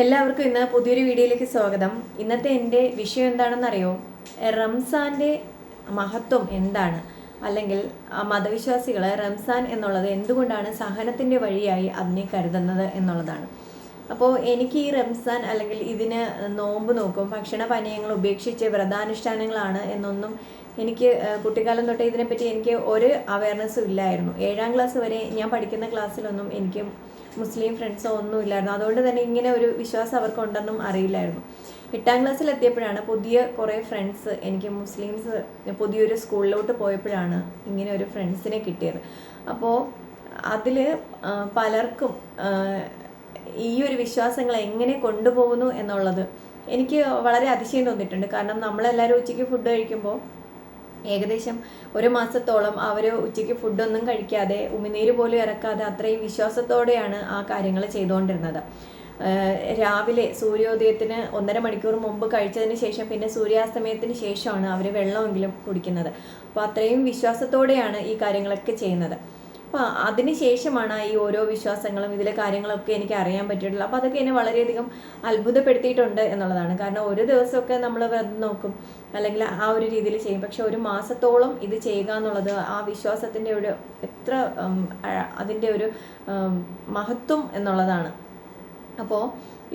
എല്ലാവർക്കും ഇന്ന് പുതിയൊരു വീഡിയോയിലേക്ക് സ്വാഗതം. ഇന്നത്തെ എൻ്റെ വിഷയം എന്താണെന്നറിയോ? റംസാൻ്റെ മഹത്വം എന്താണ്, അല്ലെങ്കിൽ മതവിശ്വാസികൾ റംസാൻ എന്നുള്ളത് എന്തുകൊണ്ടാണ് സഹനത്തിൻ്റെ വഴിയായി അതിനെ കരുതുന്നത് എന്നുള്ളതാണ്. അപ്പോൾ എനിക്ക് ഈ റംസാൻ അല്ലെങ്കിൽ ഇതിന് നോമ്പ് നോക്കും, ഭക്ഷണ പാനീയങ്ങൾ ഉപേക്ഷിച്ച് വ്രതാനുഷ്ഠാനങ്ങളാണ് എന്നൊന്നും എനിക്ക് കുട്ടിക്കാലം തൊട്ടേ ഇതിനെപ്പറ്റി എനിക്ക് ഒരു അവയർനെസ്സും ഇല്ലായിരുന്നു. 7ാം ക്ലാസ് വരെ ഞാൻ പഠിക്കുന്ന ക്ലാസ്സിലൊന്നും എനിക്ക് മുസ്ലിം ഫ്രണ്ട്സോ ഒന്നും ഇല്ലായിരുന്നു. അതുകൊണ്ട് തന്നെ ഇങ്ങനെ ഒരു വിശ്വാസം അവർക്കുണ്ടെന്നും അറിയില്ലായിരുന്നു. 8ാം ക്ലാസ്സിലെത്തിയപ്പോഴാണ് പുതിയ കുറേ ഫ്രണ്ട്സ്, എനിക്ക് മുസ്ലിംസ് പുതിയൊരു സ്കൂളിലോട്ട് പോയപ്പോഴാണ് ഇങ്ങനെ ഒരു ഫ്രണ്ട്സിനെ കിട്ടിയത്. അപ്പോൾ അതിൽ പലർക്കും ഈ ഒരു വിശ്വാസങ്ങൾ എങ്ങനെ കൊണ്ടുപോകുന്നു എന്നുള്ളത് എനിക്ക് വളരെ അതിശയം തോന്നിയിട്ടുണ്ട്. കാരണം നമ്മളെല്ലാവരും ഉച്ചയ്ക്ക് ഫുഡ് കഴിക്കുമ്പോൾ ഏകദേശം ഒരു മാസത്തോളം അവർ ഉച്ചയ്ക്ക് ഫുഡൊന്നും കഴിക്കാതെ ഉമിനീര് പോലും ഇറക്കാതെ അത്രയും വിശ്വാസത്തോടെയാണ് ആ കാര്യങ്ങൾ ചെയ്തുകൊണ്ടിരുന്നത്. രാവിലെ സൂര്യോദയത്തിന് 1.5 മണിക്കൂർ മുമ്പ് കഴിച്ചതിന് ശേഷം പിന്നെ സൂര്യാസ്തമയത്തിന് ശേഷമാണ് അവർ വെള്ളമെങ്കിലും കുടിക്കുന്നത്. അപ്പോൾ അത്രയും വിശ്വാസത്തോടെയാണ് ഈ കാര്യങ്ങളൊക്കെ ചെയ്യുന്നത്. അപ്പോൾ അതിന് ശേഷമാണ് ഈ ഓരോ വിശ്വാസങ്ങളും ഇതിലെ കാര്യങ്ങളൊക്കെ എനിക്ക് അറിയാൻ പറ്റിയിട്ടുള്ളത്. അപ്പോൾ അതൊക്കെ എന്നെ വളരെയധികം അത്ഭുതപ്പെടുത്തിയിട്ടുണ്ട് എന്നുള്ളതാണ്. കാരണം ഒരു ദിവസമൊക്കെ നമ്മൾ വ്രതം നോക്കും, അല്ലെങ്കിൽ ആ ഒരു രീതിയിൽ ചെയ്യും. പക്ഷെ ഒരു മാസത്തോളം ഇത് ചെയ്യുക എന്നുള്ളത് ആ വിശ്വാസത്തിൻ്റെ ഒരു എത്ര അതിൻ്റെ ഒരു മഹത്വം എന്നുള്ളതാണ്. അപ്പോൾ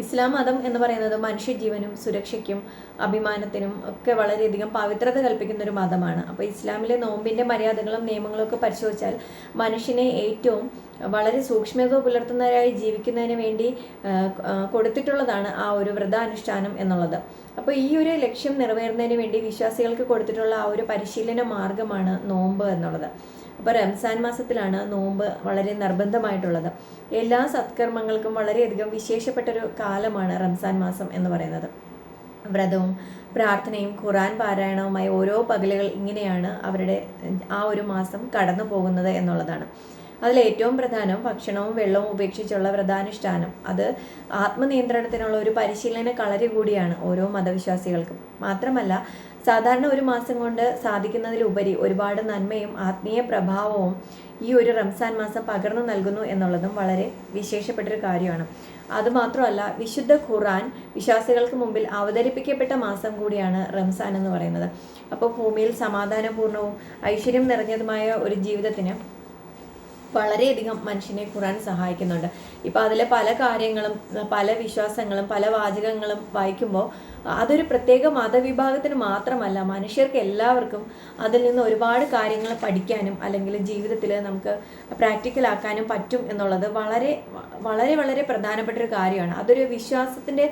ഇസ്ലാം മതം എന്ന് പറയുന്നത് മനുഷ്യജീവനും സുരക്ഷയ്ക്കും അഭിമാനത്തിനും ഒക്കെ വളരെയധികം പവിത്രത കൽപ്പിക്കുന്ന ഒരു മതമാണ്. അപ്പോൾ ഇസ്ലാമിലെ നോമ്പിൻ്റെ മര്യാദകളും നിയമങ്ങളും ഒക്കെ പരിശോധിച്ചാൽ മനുഷ്യനെ ഏറ്റവും വളരെ സൂക്ഷ്മത പുലർത്തുന്നവരായി ജീവിക്കുന്നതിന് വേണ്ടി കൊടുത്തിട്ടുള്ളതാണ് ആ ഒരു വ്രതാനുഷ്ഠാനം എന്നുള്ളത്. അപ്പോൾ ഈ ഒരു ലക്ഷ്യം നിറവേറുന്നതിന് വേണ്ടി വിശ്വാസികൾക്ക് കൊടുത്തിട്ടുള്ള ആ ഒരു പരിശീലന മാർഗമാണ് നോമ്പ് എന്നുള്ളത്. അപ്പോൾ റംസാൻ മാസത്തിലാണ് നോമ്പ് വളരെ നിർബന്ധമായിട്ടുള്ളത്. എല്ലാ സത്കർമ്മങ്ങൾക്കും വളരെയധികം വിശേഷപ്പെട്ടൊരു കാലമാണ് റംസാൻ മാസം എന്ന് പറയുന്നത്. വ്രതവും പ്രാർത്ഥനയും ഖുർആൻ പാരായണവുമായി ഓരോ പകലുകൾ ഇങ്ങനെയാണ് അവരുടെ ആ ഒരു മാസം കടന്നു പോകുന്നത് എന്നുള്ളതാണ്. അതിൽ ഏറ്റവും പ്രധാനം ഭക്ഷണവും വെള്ളവും ഉപേക്ഷിച്ചുള്ള വ്രതാനുഷ്ഠാനം. അത് ആത്മനിയന്ത്രണത്തിനുള്ള ഒരു പരിശീലന കളരി കൂടിയാണ് ഓരോ മതവിശ്വാസികൾക്കും. മാത്രമല്ല, സാധാരണ ഒരു മാസം കൊണ്ട് സാധിക്കുന്നതിലുപരി ഒരുപാട് നന്മയും ആത്മീയ പ്രഭാവവും ഈ ഒരു റംസാൻ മാസം പകർന്നു നൽകുന്നു എന്നുള്ളതും വളരെ വിശേഷപ്പെട്ടൊരു കാര്യമാണ്. അതുമാത്രമല്ല, വിശുദ്ധ ഖുർആൻ വിശ്വാസികൾക്ക് മുമ്പിൽ അവതരിപ്പിക്കപ്പെട്ട മാസം കൂടിയാണ് റംസാൻ എന്ന് പറയുന്നത്. അപ്പോൾ ഭൂമിയിൽ സമാധാനപൂർണവും ഐശ്വര്യം നിറഞ്ഞതുമായ ഒരു ജീവിതത്തിന് വളരെയധികം മനുഷ്യനെ ഖുർആൻ സഹായിക്കുന്നുണ്ട്. ഇപ്പോൾ അതിലെ പല കാര്യങ്ങളും, പല വിശ്വാസങ്ങളും, പല വാചകങ്ങളും വായിക്കുമ്പോൾ അതൊരു പ്രത്യേക മതവിഭാഗത്തിന് മാത്രമല്ല, മനുഷ്യർക്ക് എല്ലാവർക്കും അതിൽ നിന്ന് ഒരുപാട് കാര്യങ്ങൾ പഠിക്കാനും അല്ലെങ്കിൽ ജീവിതത്തിൽ നമുക്ക് പ്രാക്ടിക്കലാക്കാനും പറ്റും എന്നുള്ളത് വളരെ വളരെ വളരെ പ്രധാനപ്പെട്ടൊരു കാര്യമാണ്. അതൊരു വിശ്വാസത്തിൻ്റെ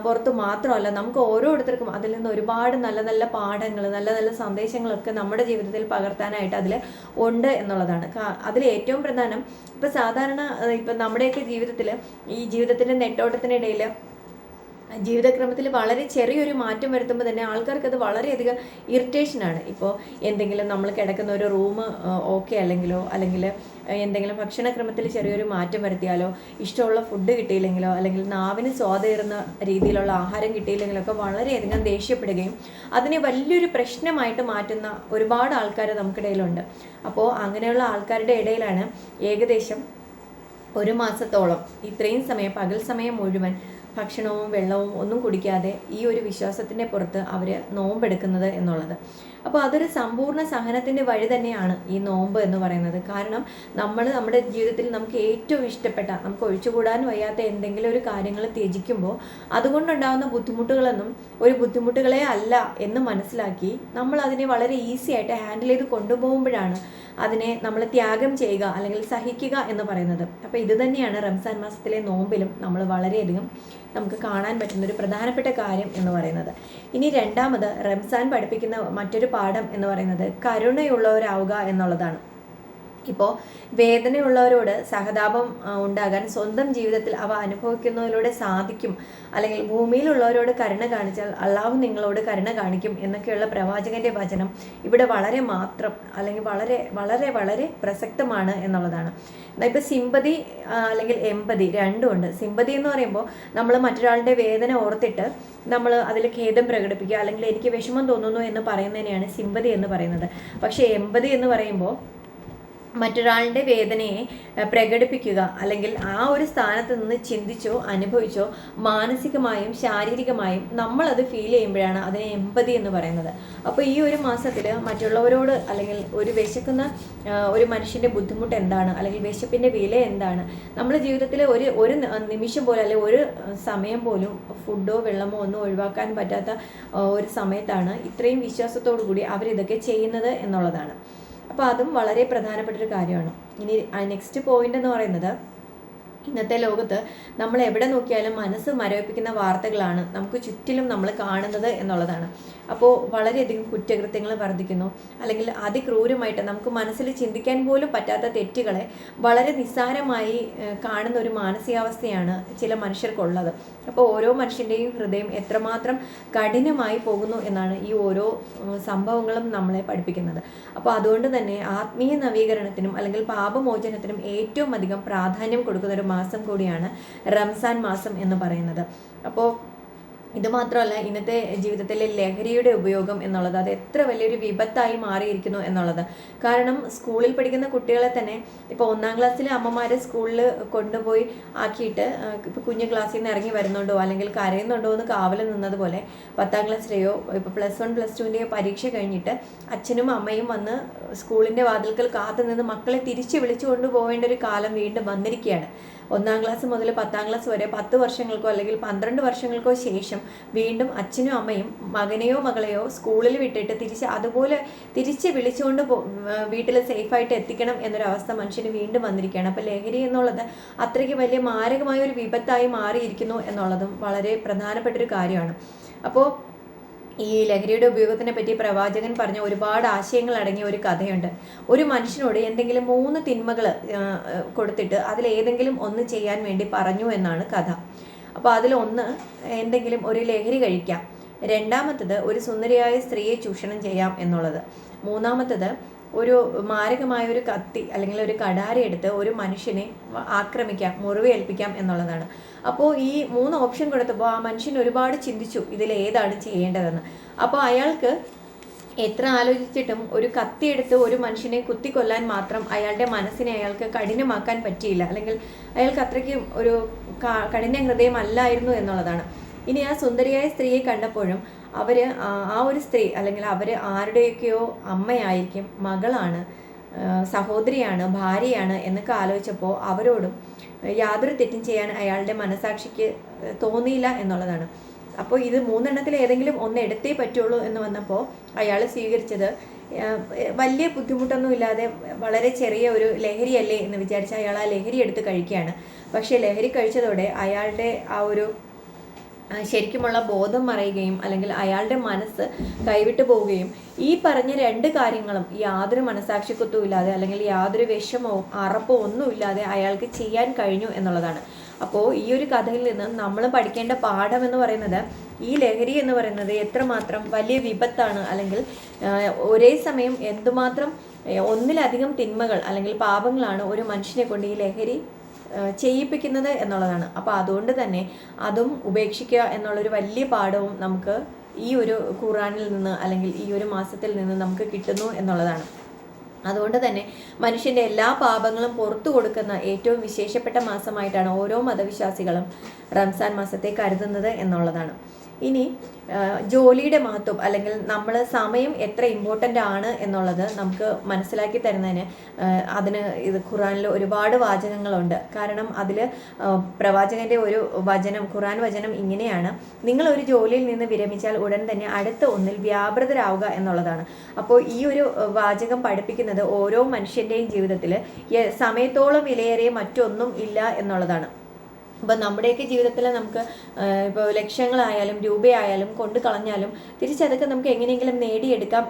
പുറത്ത് മാത്രമല്ല, നമുക്ക് ഓരോരുത്തർക്കും അതിൽ നിന്ന് ഒരുപാട് നല്ല നല്ല പാഠങ്ങൾ, നല്ല നല്ല സന്ദേശങ്ങളൊക്കെ നമ്മുടെ ജീവിതത്തിൽ പകർത്താനായിട്ട് അതിൽ ഉണ്ട് എന്നുള്ളതാണ്. അതിൽ ഏറ്റവും പ്രധാനം, ഇപ്പം സാധാരണ ഇപ്പം നമ്മുടെയൊക്കെ ജീവിതത്തിൽ ഈ ജീവിതത്തിൻ്റെ നെട്ടോട്ടത്തിനിടയിൽ ജീവിതക്രമത്തിൽ വളരെ ചെറിയൊരു മാറ്റം വരുത്തുമ്പോൾ തന്നെ ആൾക്കാർക്കത് വളരെയധികം ഇറിറ്റേഷനാണ്. ഇപ്പോൾ എന്തെങ്കിലും നമ്മൾ കിടക്കുന്ന ഒരു റൂം ഓക്കെ അല്ലെങ്കിലോ, അല്ലെങ്കിൽ എന്തെങ്കിലും ഭക്ഷണക്രമത്തിൽ ചെറിയൊരു മാറ്റം വരുത്തിയാലോ, ഇഷ്ടമുള്ള ഫുഡ് കിട്ടിയില്ലെങ്കിലോ, അല്ലെങ്കിൽ നാവിന് സ്വാദേറുന്ന രീതിയിലുള്ള ആഹാരം കിട്ടിയില്ലെങ്കിലോ ഒക്കെ വളരെയധികം ദേഷ്യപ്പെടുകയും അതിനെ വലിയൊരു പ്രശ്നമായിട്ട് മാറ്റുന്ന ഒരുപാട് ആൾക്കാർ നമുക്കിടയിലുണ്ട്. അപ്പോൾ അങ്ങനെയുള്ള ആൾക്കാരുടെ ഇടയിലാണ് ഏകദേശം ഒരു മാസത്തോളം ഇത്രയും സമയം, പകൽ സമയം മുഴുവൻ ഭക്ഷണവും വെള്ളവും ഒന്നും കുടിക്കാതെ ഈ ഒരു വിശ്വാസത്തിൻ്റെ പുറത്ത് അവർ നോമ്പെടുക്കുന്നത് എന്നുള്ളത്. അപ്പോൾ അതൊരു സമ്പൂർണ്ണ സഹനത്തിൻ്റെ വഴി തന്നെയാണ് ഈ നോമ്പ് എന്ന് പറയുന്നത്. കാരണം നമ്മൾ നമ്മുടെ ജീവിതത്തിൽ നമുക്ക് ഏറ്റവും ഇഷ്ടപ്പെട്ട, നമുക്ക് ഒഴിച്ചുകൂടാൻ വയ്യാത്ത എന്തെങ്കിലും ഒരു കാര്യങ്ങൾ ത്യജിക്കുമ്പോൾ അതുകൊണ്ടുണ്ടാകുന്ന ബുദ്ധിമുട്ടുകളൊന്നും ഒരു ബുദ്ധിമുട്ടുകളെ അല്ല എന്ന് മനസ്സിലാക്കി നമ്മൾ അതിനെ വളരെ ഈസി ആയിട്ട് ഹാൻഡിൽ ചെയ്ത് കൊണ്ടുപോകുമ്പോഴാണ് അതിനെ നമ്മൾ ത്യാഗം ചെയ്യുക അല്ലെങ്കിൽ സഹിക്കുക എന്ന് പറയുന്നത്. അപ്പോൾ ഇത് തന്നെയാണ് റംസാൻ മാസത്തിലെ നോമ്പിലും നമ്മൾ വളരെയധികം നമുക്ക് കാണാൻ പറ്റുന്ന ഒരു പ്രധാനപ്പെട്ട കാര്യം എന്ന് പറയുന്നത്. ഇനി രണ്ടാമത് റംസാൻ പഠിപ്പിക്കുന്ന മറ്റൊരു പാഠം എന്ന് പറയുന്നത് കരുണയുള്ളവരാവുക എന്നുള്ളതാണ്. ഇപ്പോൾ വേദനയുള്ളവരോട് സഹതാപം ഉണ്ടാകാൻ സ്വന്തം ജീവിതത്തിൽ അവ അനുഭവിക്കുന്നതിലൂടെ സാധിക്കും, അല്ലെങ്കിൽ ഭൂമിയിലുള്ളവരോട് കരുണ കാണിച്ചാൽ അള്ളാഹു നിങ്ങളോട് കരുണ കാണിക്കും എന്നൊക്കെയുള്ള പ്രവാചകന്റെ വചനം ഇവിടെ വളരെ മാത്രം അല്ലെങ്കിൽ വളരെ വളരെ വളരെ പ്രസക്തമാണ് എന്നുള്ളതാണ്. ഇപ്പോൾ സിമ്പതി അല്ലെങ്കിൽ എമ്പതി രണ്ടും ഉണ്ട്. സിമ്പതി എന്ന് പറയുമ്പോൾ നമ്മൾ മറ്റൊരാളുടെ വേദന ഓർത്തിട്ട് നമ്മൾ അതിൽ ഖേദം പ്രകടിപ്പിക്കുക, അല്ലെങ്കിൽ എനിക്ക് വിഷമം തോന്നുന്നു എന്ന് പറയുന്നതിനെയാണ് സിമ്പതി എന്ന് പറയുന്നത്. പക്ഷേ എമ്പതി എന്ന് പറയുമ്പോൾ മറ്റൊരാളുടെ വേദനയെ പ്രകടിപ്പിക്കുക, അല്ലെങ്കിൽ ആ ഒരു സ്ഥാനത്ത് നിന്ന് ചിന്തിച്ചോ അനുഭവിച്ചോ മാനസികമായും ശാരീരികമായും നമ്മളത് ഫീൽ ചെയ്യുമ്പോഴാണ് അതിനെ എമ്പതി എന്ന് പറയുന്നത്. അപ്പോൾ ഈ ഒരു മാസത്തിൽ മറ്റുള്ളവരോട്, അല്ലെങ്കിൽ ഒരു വിശക്കുന്ന ഒരു മനുഷ്യൻ്റെ ബുദ്ധിമുട്ട് എന്താണ്, അല്ലെങ്കിൽ വിശപ്പിൻ്റെ വില എന്താണ്, നമ്മുടെ ജീവിതത്തിൽ ഒരു നിമിഷം പോലും, അല്ലെങ്കിൽ ഒരു സമയം പോലും ഫുഡോ വെള്ളമോ ഒന്നും ഒഴിവാക്കാൻ പറ്റാത്ത ഒരു സമയത്താണ് ഇത്രയും വിശ്വാസത്തോടു കൂടി അവരിതൊക്കെ ചെയ്യുന്നത് എന്നുള്ളതാണ്. അപ്പോൾ അതും വളരെ പ്രധാനപ്പെട്ടൊരു കാര്യമാണ്. ഇനി നെക്സ്റ്റ് പോയിന്റ് എന്ന് പറയുന്നത്, ഇന്നത്തെ ലോകത്ത് നമ്മൾ എവിടെ നോക്കിയാലും മനസ്സ് മരവിപ്പിക്കുന്ന വാർത്തകളാണ് നമുക്ക് ചുറ്റിലും നമ്മൾ കാണുന്നത് എന്നുള്ളതാണ്. അപ്പോൾ വളരെയധികം കുറ്റകൃത്യങ്ങൾ വർദ്ധിക്കുന്നു, അല്ലെങ്കിൽ അതിക്രൂരമായിട്ട് നമുക്ക് മനസ്സിൽ ചിന്തിക്കാൻ പോലും പറ്റാത്ത തെറ്റുകളെ വളരെ നിസ്സാരമായി കാണുന്ന ഒരു മാനസികാവസ്ഥയാണ് ചില മനുഷ്യർക്കുള്ളത്. അപ്പോൾ ഓരോ മനുഷ്യൻ്റെയും ഹൃദയം എത്രമാത്രം കഠിനമായി പോകുന്നു എന്നാണ് ഈ ഓരോ സംഭവങ്ങളും നമ്മളെ പഠിപ്പിക്കുന്നത്. അപ്പോൾ അതുകൊണ്ട് തന്നെ ആത്മീയ നവീകരണത്തിനും അല്ലെങ്കിൽ പാപമോചനത്തിനും ഏറ്റവും അധികം പ്രാധാന്യം കൊടുക്കുന്ന ഒരു മാസം കൂടിയാണ് റംസാൻ മാസം എന്ന് പറയുന്നത്. അപ്പോൾ ഇത് മാത്രമല്ല, ഇന്നത്തെ ജീവിതത്തിലെ ലഹരിയുടെ ഉപയോഗം എന്നുള്ളത് അത് എത്ര വലിയൊരു വിപത്തായി മാറിയിരിക്കുന്നു എന്നുള്ളത്. കാരണം സ്കൂളിൽ പഠിക്കുന്ന കുട്ടികളെ തന്നെ ഇപ്പോൾ 1ാം ക്ലാസ്സിലെ അമ്മമാരെ സ്കൂളിൽ കൊണ്ടുപോയി ആക്കിയിട്ട് ഇപ്പോൾ കുഞ്ഞു ക്ലാസ്സിൽ നിന്ന് ഇറങ്ങി വരുന്നുണ്ടോ അല്ലെങ്കിൽ കരയുന്നുണ്ടോ എന്ന് കാവൽ നിന്നതുപോലെ 10ാം ക്ലാസ്സിലെയോ ഇപ്പോൾ +1 +2ൻ്റെയോ പരീക്ഷ കഴിഞ്ഞിട്ട് അച്ഛനും അമ്മയും വന്ന് സ്കൂളിൻ്റെ വാതിൽക്കൽ കാത്തു നിന്ന് മക്കളെ തിരിച്ച് വിളിച്ചു കൊണ്ടുപോകേണ്ട ഒരു കാലം വീണ്ടും വന്നിരിക്കുകയാണ്. 1ാം ക്ലാസ് മുതൽ 10ാം ക്ലാസ് വരെ 10 വർഷങ്ങൾക്കോ അല്ലെങ്കിൽ 12 വർഷങ്ങൾക്കോ ശേഷം വീണ്ടും അച്ഛനും അമ്മയും മകനെയോ മകളെയോ സ്കൂളിൽ വിട്ടിട്ട് തിരിച്ച് വിളിച്ചുകൊണ്ട് വീട്ടിൽ സേഫായിട്ട് എത്തിക്കണം എന്നൊരവസ്ഥ മനുഷ്യന് വീണ്ടും വന്നിരിക്കുകയാണ്. അപ്പോൾ ലഹരി എന്നുള്ളത് അത്രയ്ക്ക് വലിയ മാരകമായ ഒരു വിപത്തായി മാറിയിരിക്കുന്നു എന്നുള്ളതും വളരെ പ്രധാനപ്പെട്ടൊരു കാര്യമാണ്. അപ്പോൾ ഈ ലഹരിയുടെ ഉപയോഗത്തിനെ പറ്റി പ്രവാചകൻ പറഞ്ഞ ഒരുപാട് ആശയങ്ങൾ അടങ്ങിയ ഒരു കഥയുണ്ട്. ഒരു മനുഷ്യനോട് എന്തെങ്കിലും 3 തിന്മകൾ കൊടുത്തിട്ട് അതിലേതെങ്കിലും ഒന്ന് ചെയ്യാൻ വേണ്ടി പറഞ്ഞു എന്നാണ് കഥ. അപ്പോൾ അതിലൊന്ന് എന്തെങ്കിലും ഒരു ലഹരി കഴിക്കാം, രണ്ടാമത്തത് ഒരു സുന്ദരിയായ സ്ത്രീയെ ചൂഷണം ചെയ്യാം എന്നുള്ളത്, മൂന്നാമത്തത് ഒരു മാരകമായ ഒരു കത്തി അല്ലെങ്കിൽ ഒരു കടാരി എടുത്ത് ഒരു മനുഷ്യനെ ആക്രമിക്കാം, മുറിവേൽപ്പിക്കാം എന്നുള്ളതാണ്. അപ്പോൾ ഈ 3 ഓപ്ഷൻ കൊടുത്തപ്പോൾ ആ മനുഷ്യൻ ഒരുപാട് ചിന്തിച്ചു ഇതിലേതാണ് ചെയ്യേണ്ടതെന്ന്. അപ്പോൾ അയാൾക്ക് എത്ര ആലോചിച്ചിട്ടും ഒരു കത്തിയെടുത്ത് ഒരു മനുഷ്യനെ കുത്തിക്കൊല്ലാൻ മാത്രം അയാളുടെ മനസ്സിനെ അയാൾക്ക് കഠിനമാക്കാൻ പറ്റിയില്ല, അല്ലെങ്കിൽ അയാൾക്ക് അത്രയ്ക്ക് ഒരു കഠിന ഹൃദയം അല്ലായിരുന്നു എന്നുള്ളതാണ്. ഇനി ആ സുന്ദരിയായ സ്ത്രീയെ കണ്ടപ്പോഴും ആ ഒരു സ്ത്രീ അല്ലെങ്കിൽ അവർ ആരുടെയൊക്കെയോ അമ്മയായിരിക്കും, മകളാണ്, സഹോദരിയാണ്, ഭാര്യയാണ് എന്നൊക്കെ ആലോചിച്ചപ്പോൾ അവരോടും യാതൊരു തെറ്റും ചെയ്യാൻ അയാളുടെ മനസാക്ഷിക്ക് തോന്നിയില്ല എന്നുള്ളതാണ്. അപ്പോൾ ഇത് 3 എണ്ണത്തിൽ ഏതെങ്കിലും ഒന്ന് എടുത്തേ പറ്റുള്ളൂ എന്ന് വന്നപ്പോൾ അയാൾ സ്വീകരിച്ചത് വലിയ ബുദ്ധിമുട്ടൊന്നും ഇല്ലാതെ വളരെ ചെറിയ ഒരു ലഹരിയല്ലേ എന്ന് വിചാരിച്ച് അയാൾ ആ ലഹരി എടുത്ത് കഴിക്കുകയാണ്. പക്ഷേ ലഹരി കഴിച്ചതോടെ അയാളുടെ ആ ഒരു ശരിക്കുമുള്ള ബോധം മറയുകയും അല്ലെങ്കിൽ അയാളുടെ മനസ്സ് കൈവിട്ടു പോവുകയും ഈ പറഞ്ഞ 2 കാര്യങ്ങളും യാതൊരു മനസാക്ഷിക്കുത്തും ഇല്ലാതെ അല്ലെങ്കിൽ യാതൊരു വിഷമവും അറപ്പോ ഒന്നുമില്ലാതെ അയാൾക്ക് ചെയ്യാൻ കഴിഞ്ഞു എന്നുള്ളതാണ്. അപ്പോൾ ഈ ഒരു കഥയിൽ നിന്ന് നമ്മൾ പഠിക്കേണ്ട പാഠം എന്ന് പറയുന്നത് ഈ ലഹരി എന്ന് പറയുന്നത് എത്രമാത്രം വലിയ വിപത്താണ്, അല്ലെങ്കിൽ ഒരേ സമയം എന്തുമാത്രം ഒന്നിലധികം തിന്മകൾ അല്ലെങ്കിൽ പാപങ്ങളാണ് ഒരു മനുഷ്യനെ കൊണ്ട് ഈ ലഹരി ചെയ്യിപ്പിക്കുന്നത് എന്നുള്ളതാണ്. അപ്പോൾ അതുകൊണ്ട് തന്നെ അതും ഉപേക്ഷിക്കുക എന്നുള്ളൊരു വലിയ പാഠവും നമുക്ക് ഈ ഒരു ഖുർആനിൽ നിന്ന് അല്ലെങ്കിൽ ഈ ഒരു മാസത്തിൽ നിന്ന് നമുക്ക് കിട്ടുന്നു എന്നുള്ളതാണ്. അതുകൊണ്ട് തന്നെ മനുഷ്യൻ്റെ എല്ലാ പാപങ്ങളും പുറത്തു കൊടുക്കുന്ന ഏറ്റവും വിശേഷപ്പെട്ട മാസമായിട്ടാണ് ഓരോ മതവിശ്വാസികളും റംസാൻ മാസത്തെ കരുതുന്നത് എന്നുള്ളതാണ്. ഇനി ജോലിയുടെ മഹത്വം അല്ലെങ്കിൽ നമ്മൾ സമയം എത്ര ഇമ്പോർട്ടൻ്റ് ആണ് എന്നുള്ളത് നമുക്ക് മനസ്സിലാക്കി തരുന്നതിന് അതിന് ഇത് ഖുർആനിൽ ഒരുപാട് വാചകങ്ങളുണ്ട്. കാരണം അതിൽ പ്രവാചകൻ്റെ ഒരു വചനം, ഖുർആൻ വചനം ഇങ്ങനെയാണ്: നിങ്ങളൊരു ജോലിയിൽ നിന്ന് വിരമിച്ചാൽ ഉടൻ തന്നെ അടുത്ത ഒന്നിൽ വ്യാപൃതരാവുക എന്നുള്ളതാണ്. അപ്പോൾ ഈ ഒരു വാചകം പഠിപ്പിക്കുന്നത് ഓരോ മനുഷ്യൻ്റെയും ജീവിതത്തിൽ സമയത്തോളം വിലയേറിയ മറ്റൊന്നും ഇല്ല എന്നുള്ളതാണ്. അപ്പോൾ നമ്മുടെയൊക്കെ ജീവിതത്തിൽ നമുക്ക് ഇപ്പോൾ ലക്ഷങ്ങളായാലും രൂപയായാലും കൊണ്ട് കളഞ്ഞാലും തിരിച്ചതൊക്കെ നമുക്ക് എങ്ങനെയെങ്കിലും നേടിയെടുക്കാം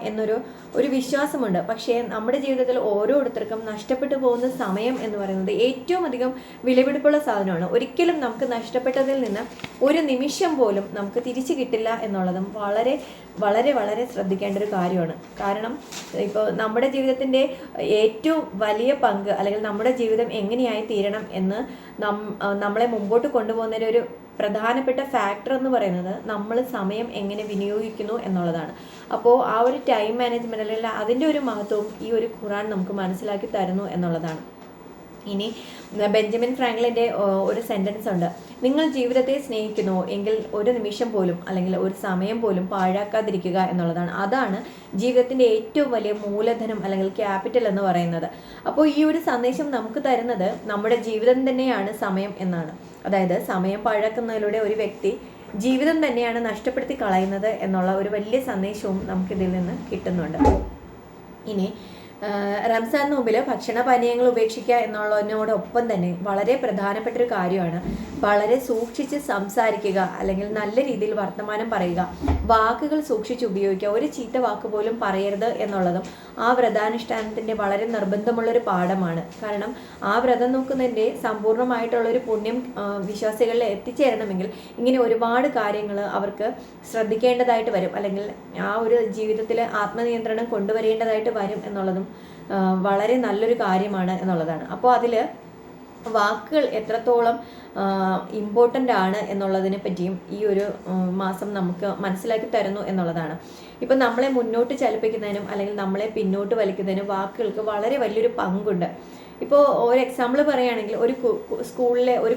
ഒരു വിശ്വാസമുണ്ട്. പക്ഷേ നമ്മുടെ ജീവിതത്തിൽ ഓരോരുത്തർക്കും നഷ്ടപ്പെട്ടു പോകുന്ന സമയം എന്ന് പറയുന്നത് ഏറ്റവും അധികം വിലപിടിപ്പുള്ള സാധനമാണ്. ഒരിക്കലും നമുക്ക് നഷ്ടപ്പെട്ടതിൽ നിന്ന് ഒരു നിമിഷം പോലും നമുക്ക് തിരിച്ചു കിട്ടില്ല എന്നുള്ളതും വളരെ വളരെ വളരെ ശ്രദ്ധിക്കേണ്ട ഒരു കാര്യമാണ്. കാരണം ഇപ്പോൾ നമ്മുടെ ജീവിതത്തിൻ്റെ ഏറ്റവും വലിയ പങ്ക് അല്ലെങ്കിൽ നമ്മുടെ ജീവിതം എങ്ങനെയായി തീരണം എന്ന് നമ്മളെ മുമ്പോട്ട് കൊണ്ടുപോകുന്നതിന് ഒരു പ്രധാനപ്പെട്ട ഫാക്ടർ എന്ന് പറയുന്നത് നമ്മൾ സമയം എങ്ങനെ വിനിയോഗിക്കുന്നു എന്നുള്ളതാണ്. അപ്പോൾ ആ ഒരു ടൈം മാനേജ്മെന്റ് അല്ലെങ്കിൽ അതിൻ്റെ ഒരു മഹത്വവും ഈ ഒരു ഖുറാൻ നമുക്ക് മനസ്സിലാക്കി തരുന്നു എന്നുള്ളതാണ്. ഇനി ബെഞ്ചമിൻ ഫ്രാങ്ക്ലിൻ്റെ ഒരു സെൻറ്റൻസ് ഉണ്ട്, നിങ്ങൾ ജീവിതത്തെ സ്നേഹിക്കുന്നുവോ എങ്കിൽ ഒരു നിമിഷം പോലും അല്ലെങ്കിൽ ഒരു സമയം പോലും പാഴാക്കാതിരിക്കുക എന്നുള്ളതാണ്. അതാണ് ജീവിതത്തിൻ്റെ ഏറ്റവും വലിയ മൂലധനം അല്ലെങ്കിൽ ക്യാപിറ്റൽ എന്ന് പറയുന്നത്. അപ്പോൾ ഈ ഒരു സന്ദേശം നമുക്ക് തരുന്നത് നമ്മുടെ ജീവിതം തന്നെയാണ് സമയം എന്നാണ്. അതായത് സമയം പാഴാക്കുന്നതിലൂടെ ഒരു വ്യക്തി ജീവിതം തന്നെയാണ് നഷ്ടപ്പെടുത്തി കളയുന്നത് എന്നുള്ള ഒരു വലിയ സന്ദേശവും നമുക്കിതിൽ നിന്ന് കിട്ടുന്നുണ്ട്. ഇനി റംസാൻ നോമ്പിൽ ഭക്ഷണപാനീയങ്ങൾ ഉപേക്ഷിക്കുക എന്നുള്ളതിനോടൊപ്പം തന്നെ വളരെ പ്രധാനപ്പെട്ട ഒരു കാര്യമാണ് വളരെ സൂക്ഷിച്ച് സംസാരിക്കുക, അല്ലെങ്കിൽ നല്ല രീതിയിൽ വർത്തമാനം പറയുക, വാക്കുകൾ സൂക്ഷിച്ച് ഉപയോഗിക്കുക. ഒരു ചീത്ത വാക്ക് പോലും പറയരുത് എന്നുള്ളതും ആ വ്രതാനുഷ്ഠാനത്തിൻ്റെ വളരെ നിർബന്ധമുള്ളൊരു പാഠമാണ്. കാരണം ആ വ്രതം നോക്കുന്നതിൻ്റെ സമ്പൂർണ്ണമായിട്ടുള്ളൊരു പുണ്യം വിശ്വാസികളിൽ എത്തിച്ചേരണമെങ്കിൽ ഇങ്ങനെ ഒരുപാട് കാര്യങ്ങൾ അവർക്ക് ശ്രദ്ധിക്കേണ്ടതായിട്ട് വരും, അല്ലെങ്കിൽ ആ ഒരു ജീവിതത്തിൽ ആത്മനിയന്ത്രണം കൊണ്ടുവരേണ്ടതായിട്ട് വരും എന്നുള്ളതും വളരെ നല്ലൊരു കാര്യമാണ് എന്നുള്ളതാണ്. അപ്പോൾ അതിൽ വാക്കുകൾ എത്രത്തോളം ഇമ്പോർട്ടൻ്റ് ആണ് എന്നുള്ളതിനെ പറ്റിയും ഈ ഒരു മാസം നമുക്ക് മനസ്സിലാക്കി തരുന്നു എന്നുള്ളതാണ്. ഇപ്പം നമ്മളെ മുന്നോട്ട് ചലിപ്പിക്കുന്നതിനും അല്ലെങ്കിൽ നമ്മളെ പിന്നോട്ട് വലിക്കുന്നതിനും വാക്കുകൾക്ക് വളരെ വലിയൊരു പങ്കുണ്ട്. ഇപ്പോൾ ഒരു എക്സാമ്പിൾ പറയുകയാണെങ്കിൽ ഒരു സ്കൂളിലെ ഒരു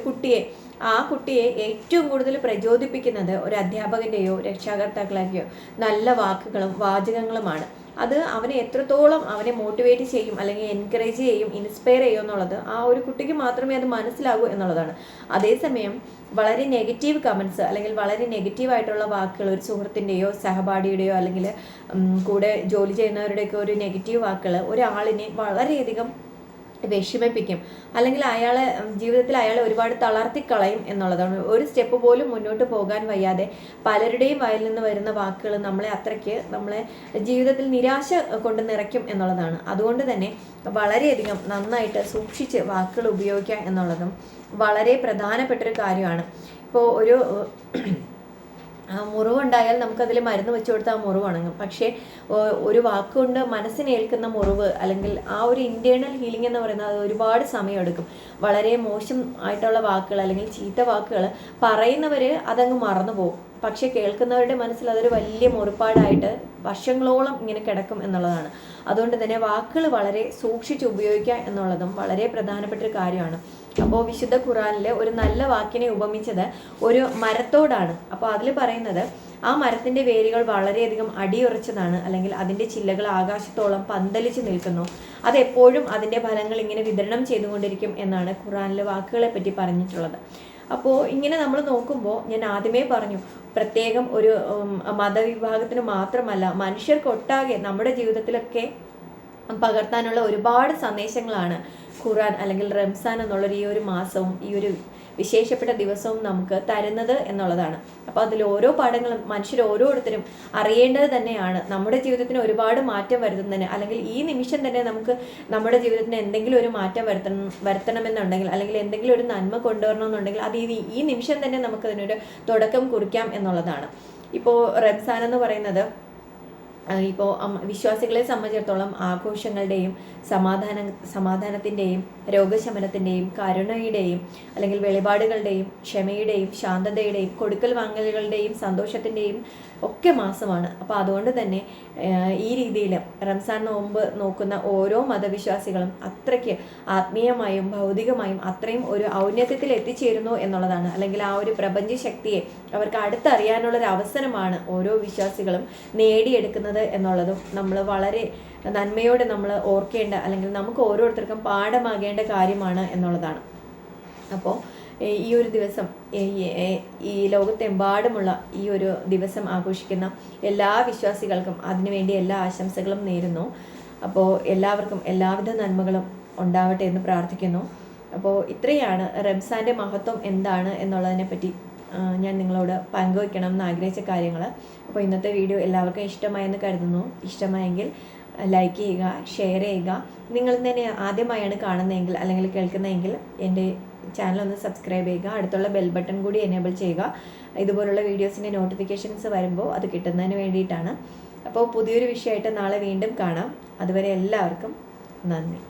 ആ കുട്ടിയെ ഏറ്റവും കൂടുതൽ പ്രചോദിപ്പിക്കുന്നത് ഒരു അധ്യാപകൻ്റെയോ രക്ഷാകർത്താക്കളെയോ നല്ല വാക്കുകളും വാചകങ്ങളുമാണ്. അത് അവനെ എത്രത്തോളം അവനെ മോട്ടിവേറ്റ് ചെയ്യും അല്ലെങ്കിൽ എൻകറേജ് ചെയ്യും, ഇൻസ്പയർ ചെയ്യും എന്നുള്ളത് ആ ഒരു കുട്ടിക്ക് മാത്രമേ അത് മനസ്സിലാകൂ എന്നുള്ളതാണ്. അതേസമയം വളരെ നെഗറ്റീവ് കമൻസ് അല്ലെങ്കിൽ വളരെ നെഗറ്റീവായിട്ടുള്ള വാക്കുകൾ ഒരു സുഹൃത്തിൻ്റെയോ സഹപാഠിയുടെയോ അല്ലെങ്കിൽ കൂടെ ജോലി ചെയ്യുന്നവരുടെയൊക്കെ ഒരു നെഗറ്റീവ് വാക്കുകൾ ഒരാളിനെ വളരെയധികം വിഷമിപ്പിക്കും, അല്ലെങ്കിൽ ജീവിതത്തിൽ അയാളെ ഒരുപാട് തളർത്തിക്കളയും എന്നുള്ളതാണ്. ഒരു സ്റ്റെപ്പ് പോലും മുന്നോട്ട് പോകാൻ വയ്യാതെ പലരുടെയും വായിൽ നിന്ന് വരുന്ന വാക്കുകൾ നമ്മളെ ജീവിതത്തിൽ നിരാശ കൊണ്ട് നിറയ്ക്കും എന്നുള്ളതാണ്. അതുകൊണ്ട് തന്നെ വളരെയധികം നന്നായിട്ട് സൂക്ഷിച്ച് വാക്കുകൾ ഉപയോഗിക്കുക എന്നുള്ളതും വളരെ പ്രധാനപ്പെട്ടൊരു കാര്യമാണ്. ഇപ്പോൾ ഒരു മുറിവുണ്ടായാൽ നമുക്കതിൽ മരുന്ന് വെച്ച് കൊടുത്താൽ ആ മുറിവ് ഉണങ്ങും. പക്ഷേ ഒരു വാക്കുകൊണ്ട് മനസ്സിനേൽക്കുന്ന മുറിവ് അല്ലെങ്കിൽ ആ ഒരു ഇൻറ്റേർണൽ ഹീലിംഗ് എന്ന് പറയുന്നത് അത് ഒരുപാട് സമയമെടുക്കും. വളരെ മോശം ആയിട്ടുള്ള വാക്കുകൾ അല്ലെങ്കിൽ ചീത്ത വാക്കുകൾ പറയുന്നവർ അതങ്ങ് മറന്നു പോകും, പക്ഷെ കേൾക്കുന്നവരുടെ മനസ്സിൽ അതൊരു വലിയ മുറിപ്പാടായിട്ട് വർഷങ്ങളോളം ഇങ്ങനെ കിടക്കും എന്നുള്ളതാണ്. അതുകൊണ്ട് തന്നെ വാക്കുകൾ വളരെ സൂക്ഷിച്ച് ഉപയോഗിക്കുക എന്നുള്ളതും വളരെ പ്രധാനപ്പെട്ട ഒരു കാര്യമാണ്. അപ്പോൾ വിശുദ്ധ ഖുറാനിൽ ഒരു നല്ല വാക്കിനെ ഉപമിച്ചത് ഒരു മരത്തോടാണ്. അപ്പോൾ അതിൽ പറയുന്നത് ആ മരത്തിൻ്റെ വേരുകൾ വളരെയധികം അടിയുറച്ചതാണ്, അല്ലെങ്കിൽ അതിൻ്റെ ചില്ലകൾ ആകാശത്തോളം പന്തലിച്ച് നിൽക്കുന്നു, അതെപ്പോഴും അതിൻ്റെ ഫലങ്ങൾ ഇങ്ങനെ വിതരണം ചെയ്തുകൊണ്ടിരിക്കും എന്നാണ് ഖുറാനിൽ വാക്കുകളെ പറ്റി പറഞ്ഞിട്ടുള്ളത്. അപ്പോൾ ഇങ്ങനെ നമ്മൾ നോക്കുമ്പോൾ ഞാൻ ആദ്യമേ പറഞ്ഞു, പ്രത്യേകം ഒരു മതവിഭാഗത്തിന് മാത്രമല്ല മനുഷ്യർക്കൊട്ടാകെ നമ്മുടെ ജീവിതത്തിലൊക്കെ പകർത്താനുള്ള ഒരുപാട് സന്ദേശങ്ങളാണ് ഖുറാൻ അല്ലെങ്കിൽ റംസാൻ എന്നുള്ളൊരു ഈ ഒരു മാസവും ഈ ഒരു വിശേഷപ്പെട്ട ദിവസവും നമുക്ക് തരുന്നത് എന്നുള്ളതാണ്. അപ്പോൾ അതിൽ ഓരോ പാഠങ്ങളും മനുഷ്യർ ഓരോരുത്തരും അറിയേണ്ടത് തന്നെയാണ്. നമ്മുടെ ജീവിതത്തിന് ഒരുപാട് മാറ്റം വരുത്തുന്നതിന് അല്ലെങ്കിൽ ഈ നിമിഷം തന്നെ നമുക്ക് നമ്മുടെ ജീവിതത്തിന് എന്തെങ്കിലും ഒരു മാറ്റം വരുത്തണമെന്നുണ്ടെങ്കിൽ അല്ലെങ്കിൽ എന്തെങ്കിലും ഒരു നന്മ കൊണ്ടുവരണമെന്നുണ്ടെങ്കിൽ അത് ഈ നിമിഷം തന്നെ നമുക്കതിനൊരു തുടക്കം കുറിക്കാം എന്നുള്ളതാണ്. ഇപ്പോൾ റംസാൻ എന്ന് പറയുന്നത് ഇപ്പോൾ വിശ്വാസികളെ സംബന്ധിച്ചിടത്തോളം ആഘോഷങ്ങളുടെയും സമാധാനത്തിൻ്റെയും രോഗശമനത്തിൻ്റെയും കരുണയുടെയും അല്ലെങ്കിൽ വെളിപാടുകളുടെയും ക്ഷമയുടെയും ശാന്തതയുടെയും കൊടുക്കൽ വാങ്ങലുകളുടെയും സന്തോഷത്തിൻ്റെയും ഒക്കെ മാസമാണ്. അപ്പോൾ അതുകൊണ്ട് തന്നെ ഈ രീതിയിൽ റംസാൻ നോമ്പ് നോക്കുന്ന ഓരോ മതവിശ്വാസികളും അത്രയ്ക്ക് ആത്മീയമായും ഭൗതികമായും അത്രയും ഒരു ഔന്നത്യത്തിൽ എത്തിച്ചേരുന്നു എന്നുള്ളതാണ്. അല്ലെങ്കിൽ ആ ഒരു പ്രപഞ്ച ശക്തിയെ അവർക്ക് അടുത്തറിയാനുള്ളൊരു അവസരമാണ് ഓരോ വിശ്വാസികളും നേടിയെടുക്കുന്നത് എന്നുള്ളതും നമ്മൾ വളരെ നന്മയോടെ നമ്മൾ ഓർക്കേണ്ട അല്ലെങ്കിൽ നമുക്ക് ഓരോരുത്തർക്കും പാഠമാകേണ്ട കാര്യമാണ് എന്നുള്ളതാണ്. അപ്പോൾ ഈ ഒരു ദിവസം ഈ ലോകത്തെമ്പാടുമുള്ള ഈ ഒരു ദിവസം ആഘോഷിക്കുന്ന എല്ലാ വിശ്വാസികൾക്കും അതിനുവേണ്ടി എല്ലാ ആശംസകളും നേരുന്നു. അപ്പോൾ എല്ലാവർക്കും എല്ലാവിധ നന്മകളും ഉണ്ടാവട്ടെ എന്ന് പ്രാർത്ഥിക്കുന്നു. അപ്പോൾ ഇത്രയാണ് റംസാൻ്റെ മഹത്വം എന്താണ് എന്നുള്ളതിനെപ്പറ്റി ഞാൻ നിങ്ങളോട് പങ്കുവയ്ക്കണം എന്ന് ആഗ്രഹിച്ച കാര്യങ്ങൾ. അപ്പോൾ ഇന്നത്തെ വീഡിയോ എല്ലാവർക്കും ഇഷ്ടമായെന്ന് കരുതുന്നു. ഇഷ്ടമായെങ്കിൽ ലൈക്ക് ചെയ്യുക, ഷെയർ ചെയ്യുക. നിങ്ങൾ തന്നെ ആദ്യമായാണ് കാണുന്നതെങ്കിൽ അല്ലെങ്കിൽ കേൾക്കുന്നതെങ്കിൽ എൻ്റെ ചാനൽ ഒന്ന് സബ്സ്ക്രൈബ് ചെയ്യുക, അടുത്തുള്ള ബെൽ ബട്ടൺ കൂടി എനേബിൾ ചെയ്യുക. ഇതുപോലുള്ള വീഡിയോസിൻ്റെ നോട്ടിഫിക്കേഷൻസ് വരുമ്പോൾ അത് കിട്ടുന്നതിന് വേണ്ടിയിട്ടാണ്. അപ്പോൾ പുതിയൊരു വിഷയമായിട്ട് നാളെ വീണ്ടും കാണാം. അതുവരെ എല്ലാവർക്കും നന്ദി.